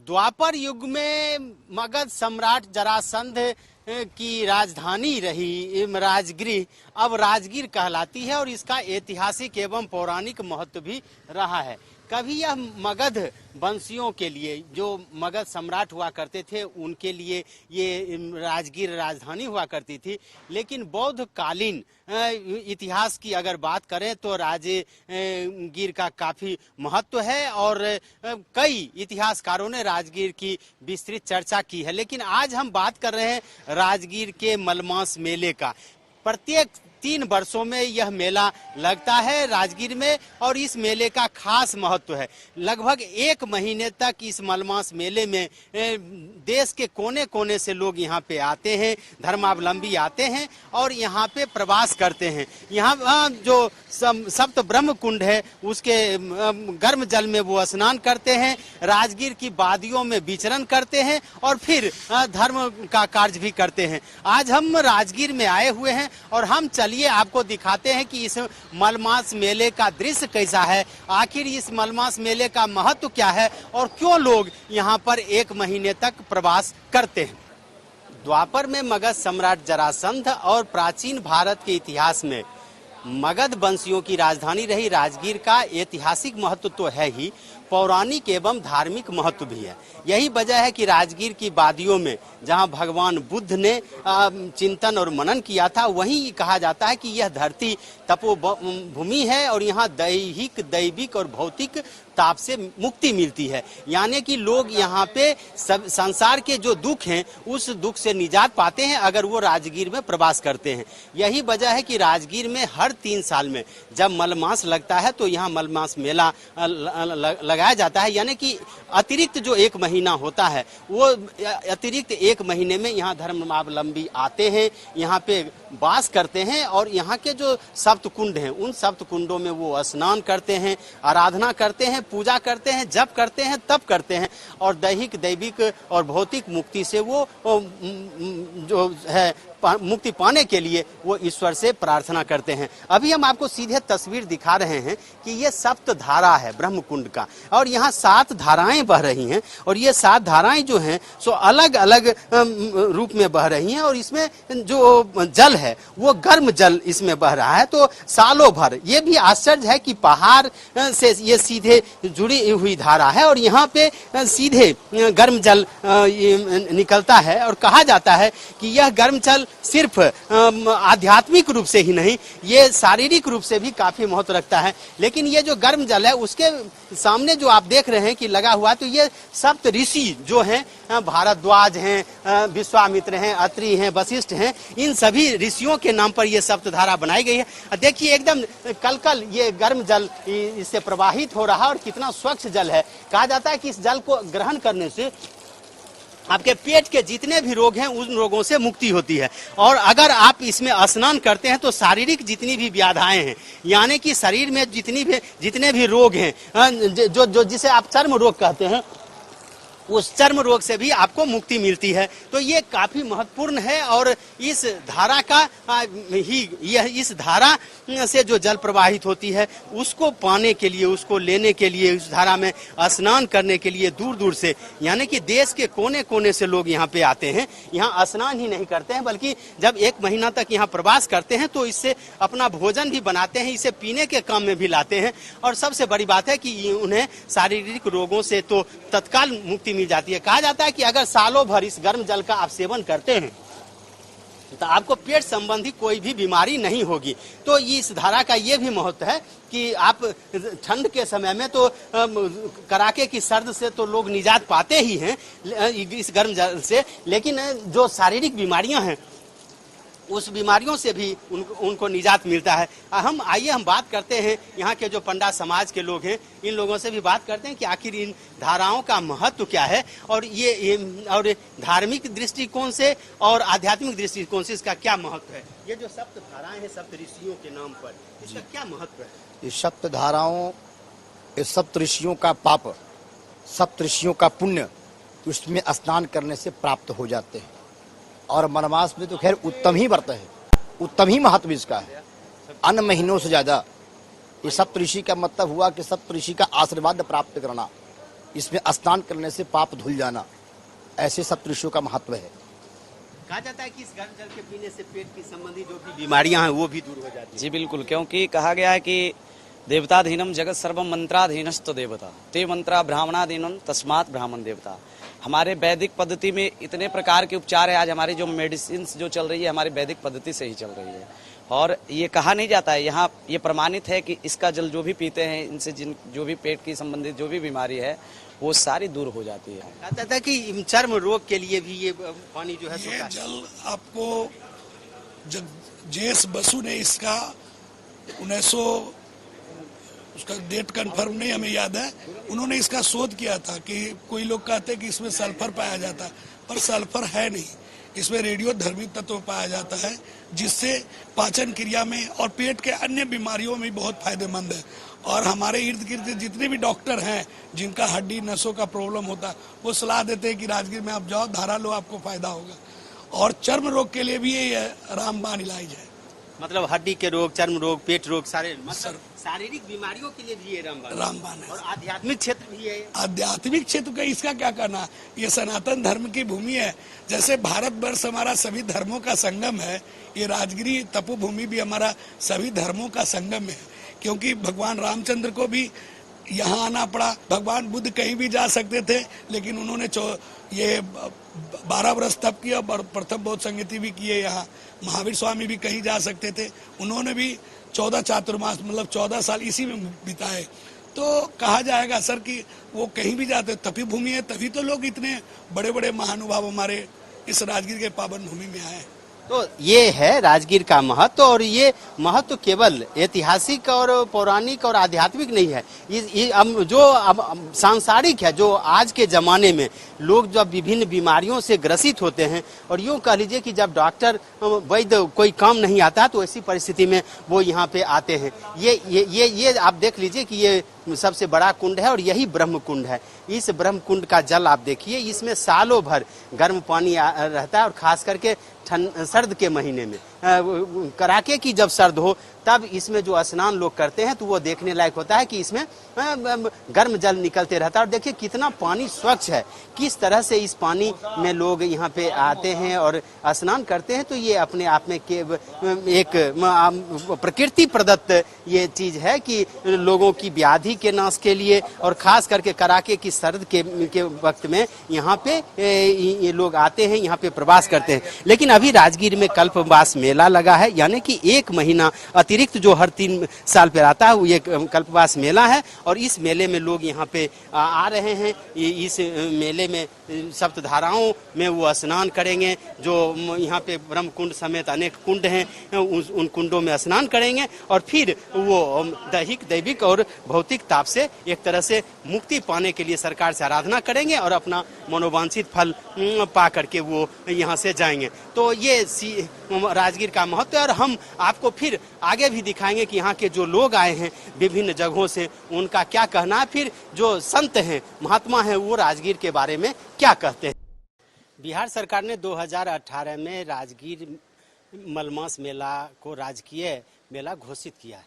द्वापर युग में मगध सम्राट जरासंध की राजधानी रही राजगृह अब राजगीर कहलाती है और इसका ऐतिहासिक एवं पौराणिक महत्व भी रहा है। कभी यह मगध वंशियों के लिए, जो मगध सम्राट हुआ करते थे, उनके लिए ये राजगीर राजधानी हुआ करती थी। लेकिन बौद्ध कालीन इतिहास की अगर बात करें तो राजगीर का काफी महत्व है और कई इतिहासकारों ने राजगीर की विस्तृत चर्चा की है। लेकिन आज हम बात कर रहे हैं राजगीर के मलमास मेले का। प्रत्येक 3 वर्षों में यह मेला लगता है राजगीर में और इस मेले का खास महत्व है। लगभग 1 महीने तक इस मलमास मेले में देश के कोने कोने से लोग यहाँ पे आते हैं, धर्मावलंबी आते हैं और यहाँ पे प्रवास करते हैं। यहाँ जो सप्त ब्रह्म कुंड है उसके गर्म जल में वो स्नान करते हैं, राजगीर की वादियों में विचरण करते हैं और फिर धर्म का कार्य भी करते हैं। आज हम राजगीर में आए हुए हैं और हम चलिए आपको दिखाते हैं कि इस मलमास मेले का दृश्य कैसा है, आखिर इस मलमास मेले का महत्व क्या है और क्यों लोग यहाँ पर 1 महीने तक प्रवास करते हैं। द्वापर में मगध सम्राट जरासंध और प्राचीन भारत के इतिहास में मगध वंशियों की राजधानी रही राजगीर का ऐतिहासिक महत्व तो है ही, पौराणिक एवं धार्मिक महत्व भी है। यही वजह है कि राजगीर की वादियों में जहां भगवान बुद्ध ने चिंतन और मनन किया था, वहीं कहा जाता है कि यह धरती तपोभूमि है और यहाँ दैहिक, दैविक और भौतिक ताप से मुक्ति मिलती है। यानी कि लोग यहाँ पे सब संसार के जो दुख हैं उस दुख से निजात पाते हैं अगर वो राजगीर में प्रवास करते हैं। यही वजह है कि राजगीर में हर 3 साल में जब मलमास लगता है तो यहाँ मलमास मेला लगाया जाता है। यानी कि अतिरिक्त जो 1 महीना होता है वो अतिरिक्त 1 महीने में यहाँ धर्मावलंबी आते हैं, यहाँ पे वास करते हैं और यहाँ के जो सप्त कुंड हैं उन सप्त कुंडों में वो स्नान करते हैं, आराधना करते हैं, पूजा करते हैं, जप करते हैं, तप करते हैं और दैहिक, दैविक और भौतिक मुक्ति से वो जो है मुक्ति पाने के लिए वो ईश्वर से प्रार्थना करते हैं। अभी हम आपको सीधे तस्वीर दिखा रहे हैं कि ये सप्त धारा है ब्रह्म कुंड का और यहाँ 7 धाराएं बह रही हैं और ये 7 धाराएं जो हैं सो अलग अलग रूप में बह रही हैं और इसमें जो जल है वो गर्म जल इसमें बह रहा है। तो सालों भर ये भी आश्चर्य है कि पहाड़ से ये सीधे जुड़ी हुई धारा है और यहाँ पे सीधे गर्म जल निकलता है और कहा जाता है कि यह गर्म जल सिर्फ आध्यात्मिक रूप से ही नहीं, ये शारीरिक रूप से भी काफी महत्व रखता है। लेकिन ये जो गर्म जल है उसके सामने जो आप देख रहे हैं कि लगा हुआ, तो ये सप्त ऋषि जो हैं, भारद्वाज हैं, विश्वामित्र हैं, अत्रि हैं, वशिष्ठ हैं, इन सभी ऋषियों के नाम पर ये सप्तधारा बनाई गई है। देखिए एकदम कल ये गर्म जल इससे प्रवाहित हो रहा है और कितना स्वच्छ जल है। कहा जाता है कि इस जल को ग्रहण करने से आपके पेट के जितने भी रोग हैं उन रोगों से मुक्ति होती है और अगर आप इसमें स्नान करते हैं तो शारीरिक जितनी भी व्याधाएं हैं, यानी कि शरीर में जितने भी रोग हैं, जो जिसे आप चर्म रोग कहते हैं, उस चर्म रोग से भी आपको मुक्ति मिलती है। तो ये काफी महत्वपूर्ण है और इस धारा का इस धारा से जो जल प्रवाहित होती है उसको पाने के लिए, उसको लेने के लिए, उस धारा में स्नान करने के लिए दूर दूर से, यानी कि देश के कोने कोने से लोग यहाँ पे आते हैं। यहाँ स्नान ही नहीं करते हैं बल्कि जब 1 महीना तक यहाँ प्रवास करते हैं तो इससे अपना भोजन भी बनाते हैं, इसे पीने के काम में भी लाते हैं और सबसे बड़ी बात है कि उन्हें शारीरिक रोगों से तो तत्काल मुक्ति मिल जाती है। कहा जाता है कि अगर सालों भर इस गर्म जल का आप सेवन करते हैं तो आपको पेट संबंधी कोई भी बीमारी नहीं होगी। तो इस धारा का ये भी महत्व है कि आप ठंड के समय में तो कड़ाके की सर्द से तो लोग निजात पाते ही हैं इस गर्म जल से, लेकिन जो शारीरिक बीमारियां हैं उस बीमारियों से भी उनको निजात मिलता है। हम बात करते हैं यहाँ के जो पंडा समाज के लोग हैं, इन लोगों से भी बात करते हैं कि आखिर इन धाराओं का महत्व क्या है और ये और धार्मिक दृष्टिकोण से और आध्यात्मिक दृष्टिकोण से इसका क्या महत्व है। ये जो सप्त धाराएं हैं सप्त ऋषियों के नाम पर, इसका क्या महत्व है। ये सप्त धाराओं, ये सप्त ऋषियों का पाप, सप्त ऋषियों का पुण्य उसमें स्नान करने से प्राप्त हो जाते हैं और मलमास में तो खैर उत्तम ही व्रत है, उत्तम ही महत्व इसका है, अन्य महीनों से ज्यादा। ये सप्त ऋषि का मतलब हुआ कि सप्त ऋषि का आशीर्वाद प्राप्त करना इसमें स्नान करने से पाप धुल जाना, ऐसे सप्तऋषियों का महत्व है। कहा जाता है कि इस गर्म जल के पीने से पेट की संबंधी जो भी बीमारियां हैं वो भी दूर हो जाती जी बिल्कुल, क्योंकि कहा गया है कि देवताधीनम जगत सर्वम मंत्राधीनस्त देवता ते मंत्रा ब्राह्मणाधीनम तस्मात् ब्राह्मण देवता। हमारे वैदिक पद्धति में इतने प्रकार के उपचार है। आज हमारी जो मेडिसिन जो चल रही है हमारी वैदिक पद्धति से ही चल रही है, और ये कहा नहीं जाता है, यहाँ ये प्रमाणित है कि इसका जल जो भी पीते हैं इनसे जिन जो भी पेट की संबंधित जो भी बीमारी है वो सारी दूर हो जाती है। है। कहता था कि चर्म रोग के लिए भी ये पानी जो है ये सूखा है। जल आपको जब जेएस बसु ने इसका 1900 उसका डेट कंफर्म नहीं हमें याद है, उन्होंने इसका शोध किया था कि कोई लोग कहते हैं कि इसमें सल्फर पाया जाता है, पर सल्फर है नहीं, इसमें रेडियो धर्मी तत्व पाया जाता है जिससे पाचन क्रिया में और पेट के अन्य बीमारियों में बहुत फायदेमंद है। और हमारे इर्द गिर्द जितने भी डॉक्टर हैं जिनका हड्डी नसों का प्रॉब्लम होता है वो सलाह देते हैं कि राजगीर में आप जाओ, धारा लो, आपको फायदा होगा। और चर्म रोग के लिए भी ये रामबाण इलाज है। मतलब हड्डी के रोग, चर्म रोग, पेट रोग, सारे मतलब शारीरिक बीमारियों के लिए भी ये रामबाण है। और आध्यात्मिक क्षेत्र भी है। आध्यात्मिक क्षेत्र का इसका क्या करना, ये सनातन धर्म की भूमि है। जैसे भारतवर्ष हमारा सभी धर्मों का संगम है, ये राजगिरी तपोभूमि भी हमारा सभी धर्मों का संगम है। क्योंकि भगवान रामचंद्र को भी यहाँ आना पड़ा। भगवान बुद्ध कहीं भी जा सकते थे, लेकिन उन्होंने ये 12 वर्ष तप किया और प्रथम बौद्ध संगति भी किए। यहाँ महावीर स्वामी भी कहीं जा सकते थे, उन्होंने भी 14 चातुर्मास मतलब 14 साल इसी में बिताए। तो कहा जाएगा सर कि वो कहीं भी जाते, तपी भूमि है, तभी तो लोग इतने बड़े बड़े महानुभाव हमारे इस राजगीर के पावन भूमि में आए। तो ये है राजगीर का महत्व, और ये महत्व केवल ऐतिहासिक और पौराणिक और आध्यात्मिक नहीं है। जो सांसारिक है, जो आज के जमाने में लोग जब विभिन्न बीमारियों से ग्रसित होते हैं, और यूँ कह लीजिए कि जब डॉक्टर वैद्य कोई काम नहीं आता तो ऐसी परिस्थिति में वो यहाँ पे आते हैं। ये आप देख लीजिए कि ये सबसे बड़ा कुंड है और यही ब्रह्म कुंड है। इस ब्रह्म कुंड का जल आप देखिए, इसमें सालों भर गर्म पानी रहता है, और खास करके सर्द के महीने में कड़ाके की जब सर्द हो तब इसमें जो स्नान लोग करते हैं तो वो देखने लायक होता है कि इसमें गर्म जल निकलते रहता है। और देखिए कितना पानी स्वच्छ है, किस तरह से इस पानी में लोग यहाँ पे आते हैं और स्नान करते हैं। तो ये अपने आप में एक प्रकृति प्रदत्त ये चीज है कि लोगों की व्याधि के नाश के लिए, और खास करके कड़ाके की सर्द के वक्त में यहाँ पे ये लोग आते हैं, यहाँ पे प्रवास करते हैं। लेकिन अभी राजगीर में कल्पवास मेला लगा है, यानी कि 1 महीना अतिरिक्त जो हर 3 साल पे आता है वो ये कल्पवास मेला है। और इस मेले में लोग यहाँ पे आ रहे हैं। इस मेले में सप्तधाराओं में वो स्नान करेंगे। जो यहाँ पे ब्रह्म कुंड समेत अनेक कुंड हैं, उन कुंडों में स्नान करेंगे और फिर वो दैविक और भौतिक ताप से एक तरह से मुक्ति पाने के लिए सरकार से आराधना करेंगे और अपना मनोवांछित फल पा करके वो यहाँ से जाएंगे। तो ये राजगीर का महत्व है। और हम आपको फिर आगे भी दिखाएंगे कि यहाँ के जो लोग आए हैं विभिन्न जगहों से, उनका क्या कहना है, फिर जो संत हैं, महात्मा हैं, वो राजगीर के बारे में क्या कहते हैं। बिहार सरकार ने 2018 में राजगीर मलमास मेला को राजकीय मेला घोषित किया है।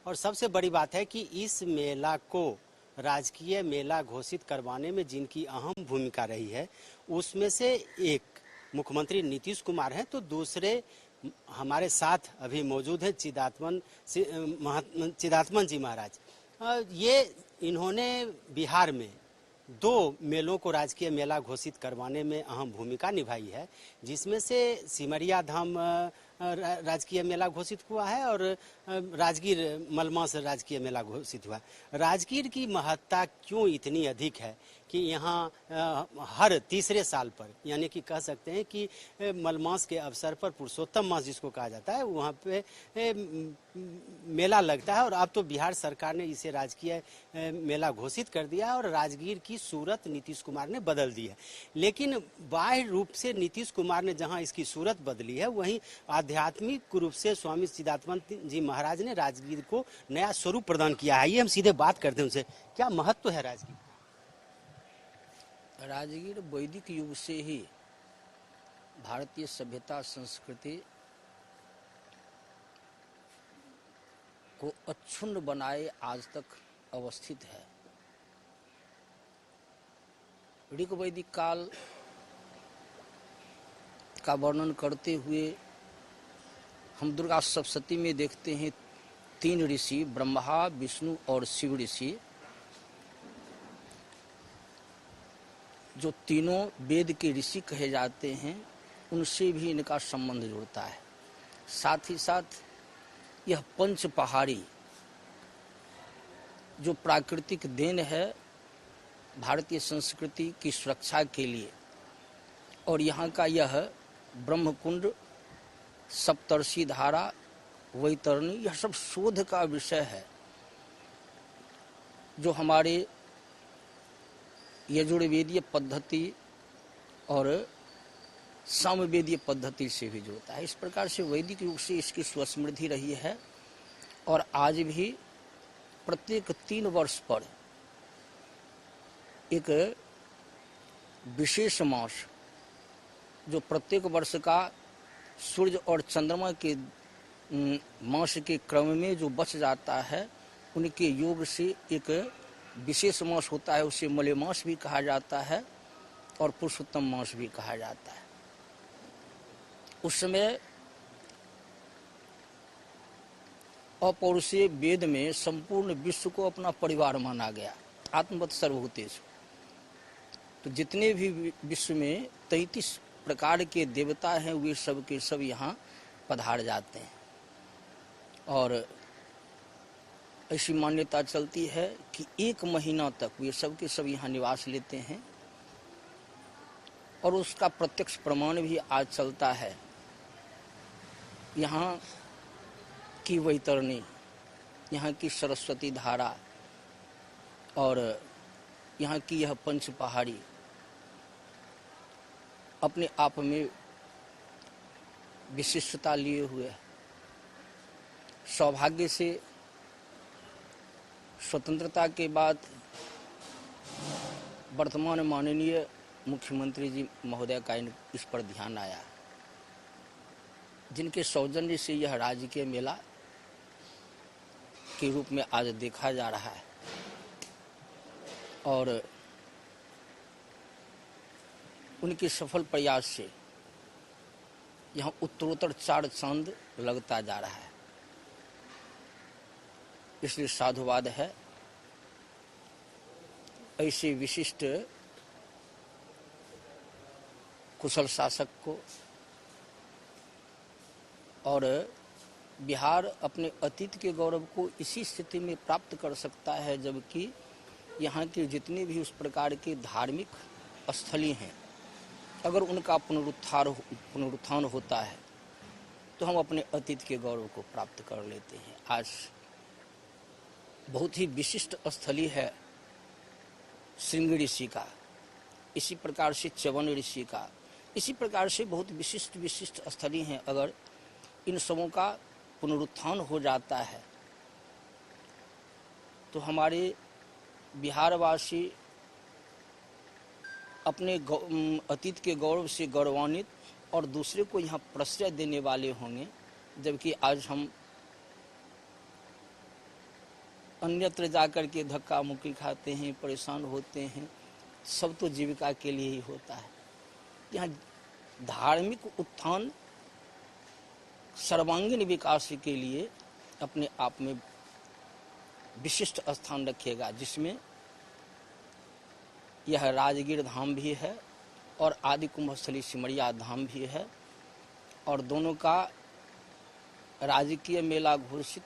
और सबसे बड़ी बात है कि इस मेला को राजकीय मेला घोषित करवाने में जिनकी अहम भूमिका रही है उसमें से एक मुख्यमंत्री नीतीश कुमार हैं, तो दूसरे हमारे साथ अभी मौजूद हैं चिदात्मन जी महाराज। ये इन्होंने बिहार में 2 मेलों को राजकीय मेला घोषित करवाने में अहम भूमिका निभाई है, जिसमें से सिमरिया धाम राजकीय मेला घोषित हुआ है और राजगीर मलमास राजकीय मेला घोषित हुआ। राजगीर की महत्ता क्यों इतनी अधिक है कि यहाँ हर तीसरे साल पर, यानी कि कह सकते हैं कि मलमास के अवसर पर पुरुषोत्तम मास जिसको कहा जाता है, वहाँ पे मेला लगता है। और अब तो बिहार सरकार ने इसे राजकीय मेला घोषित कर दिया और राजगीर की सूरत नीतीश कुमार ने बदल दी है। लेकिन बाह्य रूप से नीतीश कुमार ने जहाँ इसकी सूरत बदली है, वहीं आध्यात्मिक रूप से स्वामी चिदात्मन जी महाराज ने राजगीर को नया स्वरूप प्रदान किया है। ये हम सीधे बात करते हैं उनसे, क्या महत्व है राजगीर? राजगीर वैदिक युग से ही भारतीय सभ्यता संस्कृति को अक्षुण्ण बनाए आज तक अवस्थित है। ऋग वैदिक काल का वर्णन करते हुए हम दुर्गा सप्तशती में देखते हैं 3 ऋषि ब्रह्मा, विष्णु और शिव ऋषि, जो तीनों वेद के ऋषि कहे जाते हैं, उनसे भी इनका संबंध जुड़ता है। साथ ही साथ यह पंच पहाड़ी जो प्राकृतिक देन है भारतीय संस्कृति की सुरक्षा के लिए, और यहाँ का यह ब्रह्मकुंड, सप्तर्षि धारा, वैतरणी, यह सब शोध का विषय है, जो हमारे यजुर्वेदीय पद्धति और सामवेदीय पद्धति से भी जुड़ता है। इस प्रकार से वैदिक युग से इसकी स्वसमृद्धि रही है, और आज भी प्रत्येक 3 वर्ष पर एक विशेष मास, जो प्रत्येक वर्ष का सूर्य और चंद्रमा के मास के क्रम में जो बच जाता है, उनके योग से एक विशेष मास होता है। उसे मलेमास भी कहा जाता है और पुरुषोत्तम मास भी कहा जाता है। उस समय अपौरुषीय वेद में संपूर्ण विश्व को अपना परिवार माना गया, आत्मवत् सर्वभूतेषु। तो जितने भी विश्व में 33 प्रकार के देवता हैं, वे सब के सब यहाँ पधार जाते हैं, और ऐसी मान्यता चलती है कि 1 महीना तक वे सब के सब यहाँ निवास लेते हैं। और उसका प्रत्यक्ष प्रमाण भी आज चलता है। यहाँ की वैतरणी, यहाँ की सरस्वती धारा और यहाँ की यह पंच पहाड़ी अपने आप में विशिष्टता लिए हुए है। सौभाग्य से स्वतंत्रता के बाद वर्तमान माननीय मुख्यमंत्री जी महोदय का इस पर ध्यान आया, जिनके सौजन्य से यह राजकीय मेला के रूप में आज देखा जा रहा है। और उनके सफल प्रयास से यहाँ उत्तरोत्तर 4 चांद लगता जा रहा है। इसलिए साधुवाद है ऐसे विशिष्ट कुशल शासक को। और बिहार अपने अतीत के गौरव को इसी स्थिति में प्राप्त कर सकता है, जबकि यहाँ के जितने भी उस प्रकार के धार्मिक स्थली हैं, अगर उनका पुनरुत्थान होता है तो हम अपने अतीत के गौरव को प्राप्त कर लेते हैं। आज बहुत ही विशिष्ट स्थली है श्रृंग ऋषि का, इसी प्रकार से च्यवन ऋषि का, इसी प्रकार से बहुत विशिष्ट स्थली हैं। अगर इन सबों का पुनरुत्थान हो जाता है तो हमारे बिहारवासी अपने अतीत के गौरव से गौरवान्वित और दूसरे को यहाँ प्रश्रय देने वाले होंगे। जबकि आज हम अन्यत्र जाकर के धक्का मुक्की खाते हैं, परेशान होते हैं, सब तो जीविका के लिए ही होता है। यहाँ धार्मिक उत्थान सर्वांगीण विकास के लिए अपने आप में विशिष्ट स्थान रखेगा, जिसमें यह राजगीर धाम भी है और आदि कुंभस्थली सिमरिया धाम भी है। और दोनों का राजकीय मेला घोषित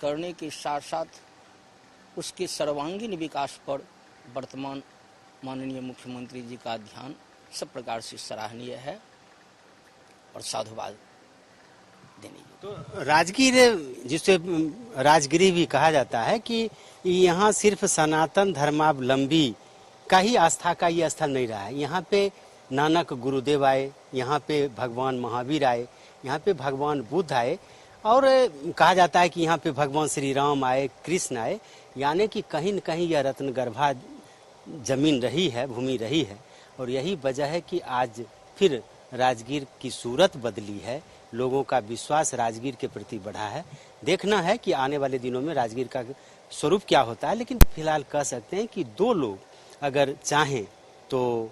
करने के साथ साथ उसके सर्वांगीण विकास पर वर्तमान माननीय मुख्यमंत्री जी का ध्यान सब प्रकार से सराहनीय है और साधुवाद देने योग्य। तो राजगीर, जिसे राजगिरी भी कहा जाता है, कि यहाँ सिर्फ सनातन धर्मावलंबी का ही आस्था का ये स्थल नहीं रहा है। यहाँ पे नानक गुरुदेव आए, यहाँ पे भगवान महावीर आए, यहाँ पे भगवान बुद्ध आए, और कहा जाता है कि यहाँ पे भगवान श्री राम आए, कृष्ण आए। यानी कि कहीं न कहीं यह रत्नगर्भा जमीन रही है, भूमि रही है। और यही वजह है कि आज फिर राजगीर की सूरत बदली है, लोगों का विश्वास राजगीर के प्रति बढ़ा है। देखना है कि आने वाले दिनों में राजगीर का स्वरूप क्या होता है। लेकिन फिलहाल कह सकते हैं कि 2 लोग अगर चाहें तो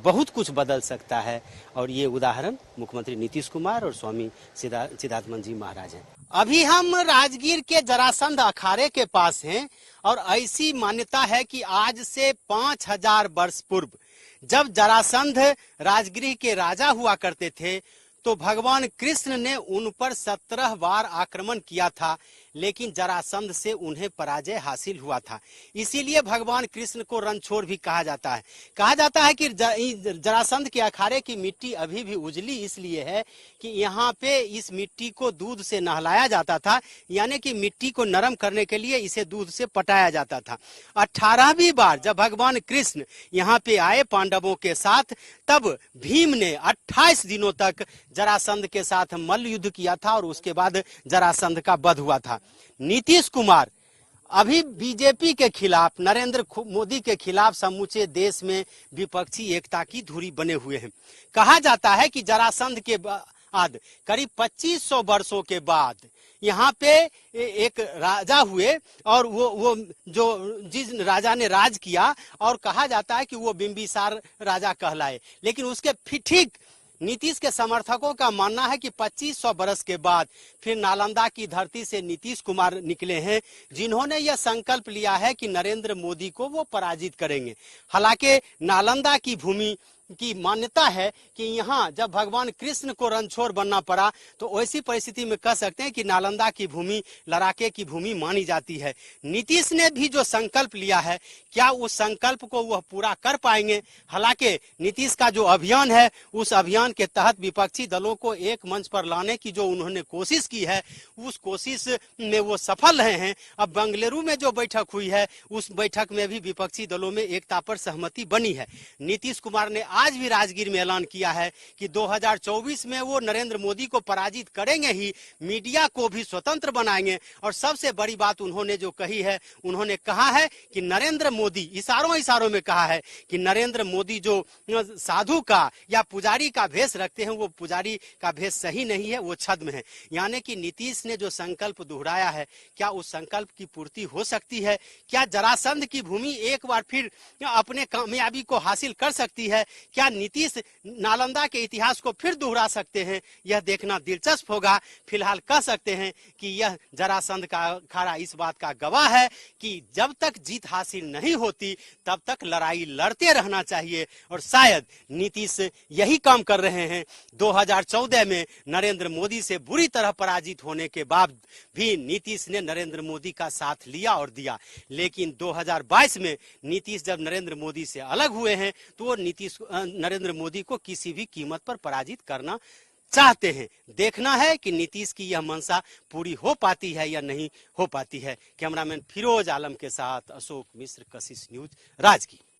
बहुत कुछ बदल सकता है। और ये उदाहरण मुख्यमंत्री नीतीश कुमार और स्वामी सिद्धार्थमन जी महाराज हैं। अभी हम राजगीर के जरासंध अखाड़े के पास हैं और ऐसी मान्यता है कि आज से 5000 वर्ष पूर्व जब जरासंध राजगीर के राजा हुआ करते थे तो भगवान कृष्ण ने उन पर 17 बार आक्रमण किया था, लेकिन जरासंध से उन्हें पराजय हासिल हुआ था। इसीलिए भगवान कृष्ण को रणछोड़ भी कहा जाता है। कहा जाता है कि जरासंध के अखाड़े की मिट्टी अभी भी उजली इसलिए है कि यहाँ पे इस मिट्टी को दूध से नहलाया जाता था, यानी कि मिट्टी को नरम करने के लिए इसे दूध से पटाया जाता था। 18वीं बार जब भगवान कृष्ण यहाँ पे आए पांडवों के साथ, तब भीम ने 28 दिनों तक जरासंध के साथ मल्ल युद्ध किया था और उसके बाद जरासंध का वध हुआ था। नीतीश कुमार अभी बीजेपी के खिलाफ, नरेंद्र मोदी के खिलाफ समूचे देश में विपक्षी एकता की धुरी बने हुए हैं। कहा जाता है कि जरासंध के बाद करीब 2500 वर्षों के बाद यहाँ पे एक राजा हुए और वो जो जिस राजा ने राज किया, और कहा जाता है कि वो बिंबिसार राजा कहलाए। लेकिन उसके ठीक नीतीश के समर्थकों का मानना है कि 2500 बरस के बाद फिर नालंदा की धरती से नीतीश कुमार निकले हैं, जिन्होंने यह संकल्प लिया है कि नरेंद्र मोदी को वो पराजित करेंगे। हालांकि नालंदा की भूमि की मान्यता है कि यहाँ जब भगवान कृष्ण को रणछोड़ बनना पड़ा तो ऐसी परिस्थिति में कह सकते हैं कि नालंदा की भूमि लड़ाके की भूमि मानी जाती है। नीतीश ने भी जो संकल्प लिया है, क्या उस संकल्प को वह पूरा कर पाएंगे? हालांकि नीतीश का जो अभियान है, उस अभियान के तहत विपक्षी दलों को एक मंच पर लाने की जो उन्होंने कोशिश की है, उस कोशिश में वो सफल रहे हैं। अब बेंगलुरु में जो बैठक हुई है, उस बैठक में भी विपक्षी दलों में एकता पर सहमति बनी है। नीतीश कुमार ने आज भी राजगीर में ऐलान किया है कि 2024 में वो नरेंद्र मोदी को पराजित करेंगे ही, मीडिया को भी स्वतंत्र बनाएंगे। और सबसे बड़ी बात उन्होंने जो कही है, उन्होंने कहा है कि नरेंद्र मोदी, इशारों में कहा है कि नरेंद्र मोदी जो साधु का या पुजारी का भेष रखते हैं, वो पुजारी का भेष सही नहीं है, वो छद्म है। यानी कि नीतीश ने जो संकल्प दोहराया है, क्या उस संकल्प की पूर्ति हो सकती है? क्या जरासंध की भूमि एक बार फिर अपने कामयाबी को हासिल कर सकती है? क्या नीतीश नालंदा के इतिहास को फिर दोहरा सकते हैं? यह देखना दिलचस्प होगा। फिलहाल कह सकते हैं कि यह जरासंध का अखाड़ा इस बात का गवाह है कि जब तक जीत हासिल नहीं होती तब तक लड़ाई लड़ते रहना चाहिए। और शायद नीतीश यही काम कर रहे हैं। 2014 में नरेंद्र मोदी से बुरी तरह पराजित होने के बाद भी नीतीश ने नरेंद्र मोदी का साथ लिया और दिया। लेकिन 2022 में नीतीश जब नरेंद्र मोदी से अलग हुए हैं तो वो नरेंद्र मोदी को किसी भी कीमत पर पराजित करना चाहते हैं। देखना है कि नीतीश की यह मंशा पूरी हो पाती है या नहीं हो पाती है। कैमरामैन फिरोज आलम के साथ अशोक मिश्र, कशिश न्यूज, राजगीर।